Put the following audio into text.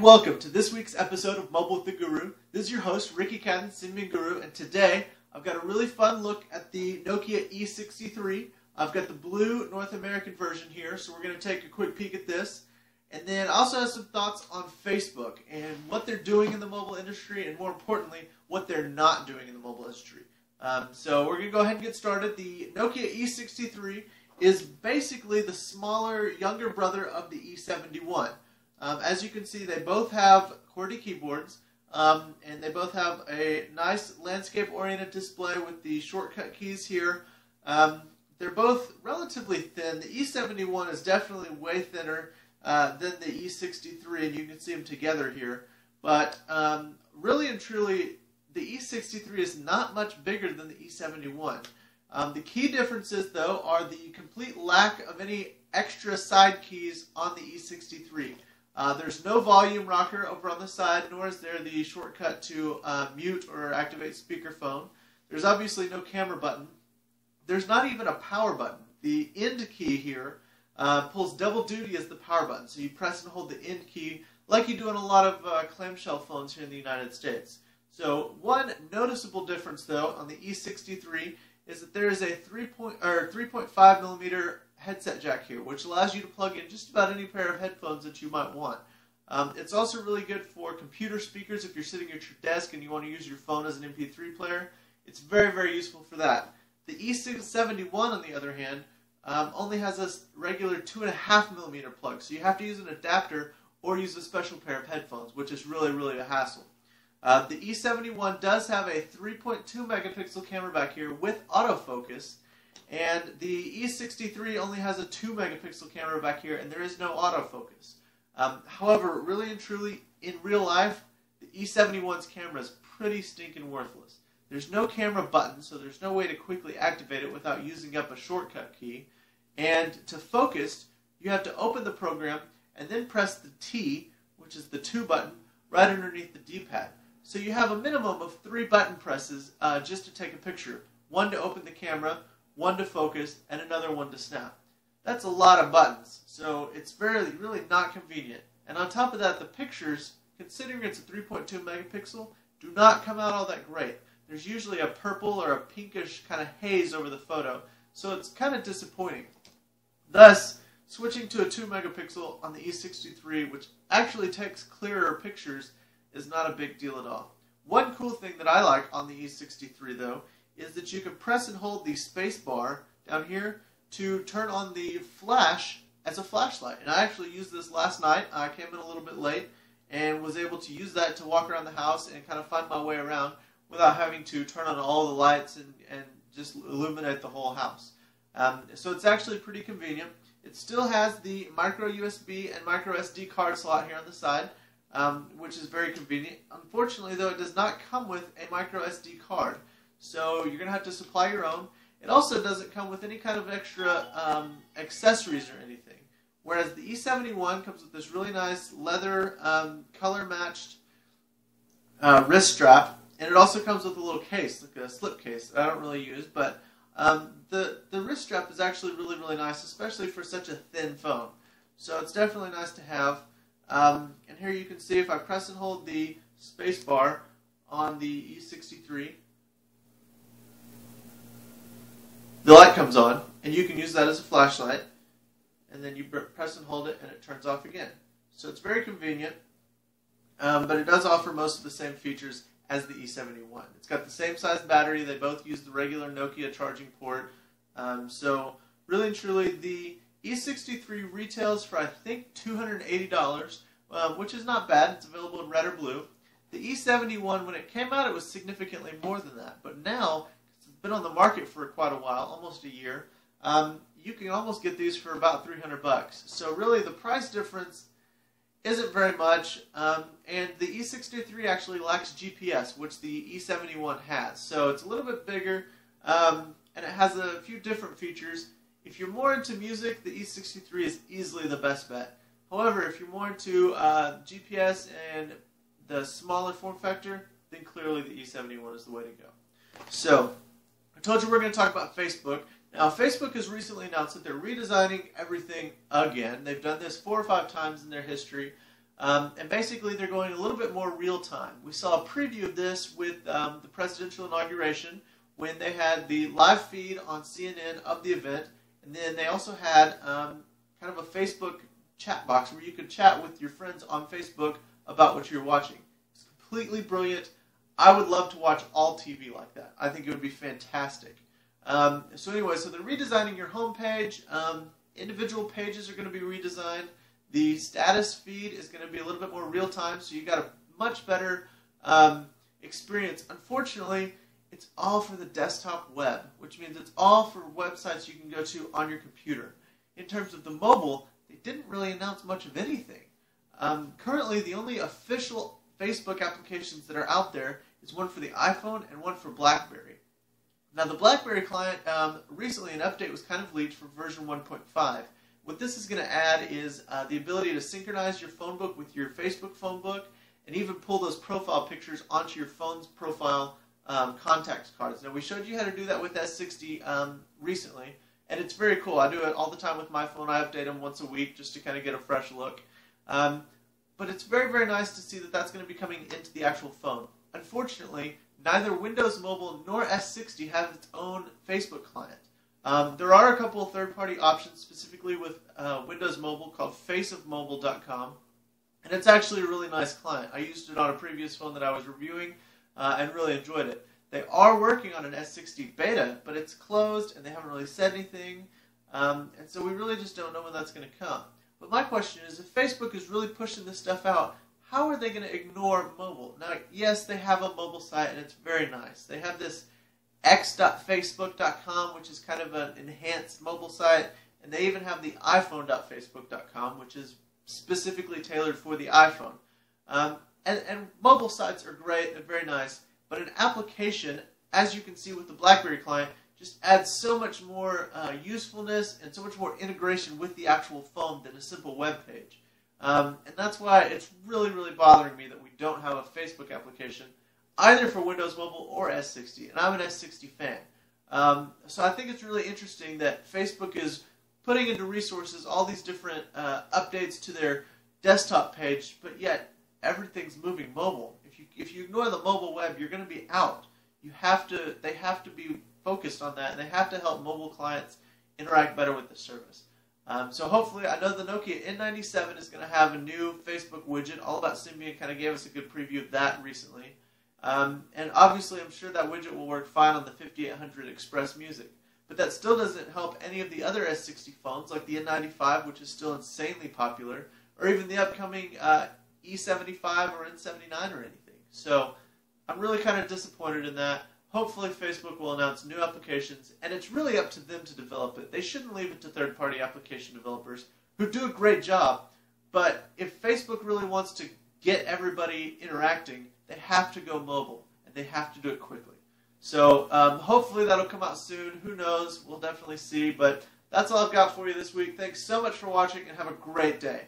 welcome to this week's episode of Mobile with the Guru. This is your host, Ricky Catton, Sinmin Guru, and today I've got a really fun look at the Nokia E63. I've got the blue North American version here, so we're going to take a quick peek at this. And then I also have some thoughts on Facebook and what they're doing in the mobile industry, and more importantly, what they're not doing in the mobile industry. So we're going to go ahead and get started. The Nokia E63 is basically the smaller, younger brother of the E71. As you can see, they both have QWERTY keyboards, and they both have a nice landscape-oriented display with the shortcut keys here. They're both relatively thin. The E71 is definitely way thinner than the E63, and you can see them together here. But really and truly, the E63 is not much bigger than the E71. The key differences, though, are the complete lack of any extra side keys on the E63. There's no volume rocker over on the side, nor is there the shortcut to mute or activate speakerphone. There's obviously no camera button. There's not even a power button. The end key here pulls double duty as the power button, so you press and hold the end key like you do on a lot of clamshell phones here in the United States. So one noticeable difference, though, on the E63 is that there is a 3.5 millimeter headset jack here, which allows you to plug in just about any pair of headphones that you might want. It's also really good for computer speakers if you're sitting at your desk and you want to use your phone as an MP3 player. It's very, very useful for that. The E71, on the other hand, only has a regular 2.5 millimeter plug, so you have to use an adapter or use a special pair of headphones, which is really, really a hassle. The E71 does have a 3.2 megapixel camera back here with autofocus, and the E63 only has a 2 megapixel camera back here, and there is no autofocus. However, really and truly, in real life, the E71's camera is pretty stinking worthless. There's no camera button, so there's no way to quickly activate it without using up a shortcut key. And to focus, you have to open the program and then press the T, which is the 2 button, right underneath the D-pad. So you have a minimum of 3 button presses just to take a picture. One to open the camera, one to focus, and another one to snap. That's a lot of buttons, so it's really not convenient. And on top of that, the pictures, considering it's a 3.2 megapixel, do not come out all that great. There's usually a purple or a pinkish kind of haze over the photo, so it's kind of disappointing. Thus, switching to a 2 megapixel on the E63, which actually takes clearer pictures, is not a big deal at all. One cool thing that I like on the E63, though, is that you can press and hold the space bar down here to turn on the flash as a flashlight. And I actually used this last night. I came in a little bit late and was able to use that to walk around the house and kind of find my way around without having to turn on all the lights and just illuminate the whole house. So it's actually pretty convenient. It still has the micro USB and micro SD card slot here on the side, which is very convenient. Unfortunately, though, it does not come with a micro SD card, so you're going to have to supply your own. It also doesn't come with any kind of extra accessories or anything, whereas the E71 comes with this really nice leather color-matched wrist strap, and it also comes with a little case, like a slip case that I don't really use, but the wrist strap is actually really, really nice, especially for such a thin phone. So it's definitely nice to have. And here you can see if I press and hold the space bar on the E63, the light comes on, and you can use that as a flashlight, and then you press and hold it, and it turns off again. So it's very convenient, but it does offer most of the same features as the E71. It's got the same size battery. They both use the regular Nokia charging port. So really and truly, the E63 retails for, I think, $280, which is not bad. It's available in red or blue. The E71, when it came out, it was significantly more than that. But now, it's been on the market for quite a while, almost a year, you can almost get these for about $300. So really, the price difference isn't very much, and the E63 actually lacks GPS, which the E71 has. So it's a little bit bigger, and it has a few different features. If you're more into music, the E63 is easily the best bet. However, if you're more into GPS and the smaller form factor, then clearly the E71 is the way to go. So, I told you we're going to talk about Facebook. Now, Facebook has recently announced that they're redesigning everything again. They've done this 4 or 5 times in their history. And basically they're going a little bit more real time. We saw a preview of this with the presidential inauguration when they had the live feed on CNN of the event, and then they also had kind of a Facebook chat box where you could chat with your friends on Facebook about what you're watching. It's completely brilliant. I would love to watch all TV like that. I think it would be fantastic. So anyway, so they're redesigning your homepage. Individual pages are going to be redesigned. The status feed is going to be a little bit more real time, so you got a much better experience. Unfortunately, it's all for the desktop web, which means it's all for websites you can go to on your computer. In terms of the mobile, they didn't really announce much of anything. Currently, the only official Facebook applications that are out there is one for the iPhone and one for BlackBerry. Now, the BlackBerry client, recently an update was kind of leaked for version 1.5. What this is going to add is the ability to synchronize your phone book with your Facebook phone book and even pull those profile pictures onto your phone's profile contacts cards. Now, we showed you how to do that with S60 recently, and it's very cool. I do it all the time with my phone. I update them once a week just to kind of get a fresh look. But it's very, very nice to see that that's going to be coming into the actual phone. Unfortunately, neither Windows Mobile nor S60 have its own Facebook client. There are a couple of third-party options, specifically with Windows Mobile, called faceofmobile.com, and it's actually a really nice client. I used it on a previous phone that I was reviewing and really enjoyed it. They are working on an S60 beta, but it's closed, and they haven't really said anything, and so we really just don't know when that's going to come. But my question is, if Facebook is really pushing this stuff out, how are they going to ignore mobile? Now, yes, they have a mobile site, and it's very nice. They have this x.facebook.com, which is kind of an enhanced mobile site, and they even have the iphone.facebook.com, which is specifically tailored for the iPhone. And mobile sites are great, they're very nice, but an application, as you can see with the BlackBerry client, just adds so much more usefulness and so much more integration with the actual phone than a simple web page. And that's why it's really, really bothering me that we don't have a Facebook application either for Windows Mobile or S60, and I'm an S60 fan. So I think it's really interesting that Facebook is putting into resources all these different updates to their desktop page, but yet everything's moving mobile. If you ignore the mobile web, you're going to be out. They have to be focused on that, and they have to help mobile clients interact better with the service. So hopefully, I know the Nokia N97 is going to have a new Facebook widget. All About Symbian kind of gave us a good preview of that recently. And obviously, I'm sure that widget will work fine on the 5800 Express Music. But that still doesn't help any of the other S60 phones, like the N95, which is still insanely popular, or even the upcoming E75 or N79 or anything. So I'm really kind of disappointed in that. Hopefully Facebook will announce new applications, and it's really up to them to develop it. They shouldn't leave it to third-party application developers who do a great job. But if Facebook really wants to get everybody interacting, they have to go mobile, and they have to do it quickly. So hopefully that'll come out soon. Who knows? We'll definitely see. But that's all I've got for you this week. Thanks so much for watching, and have a great day.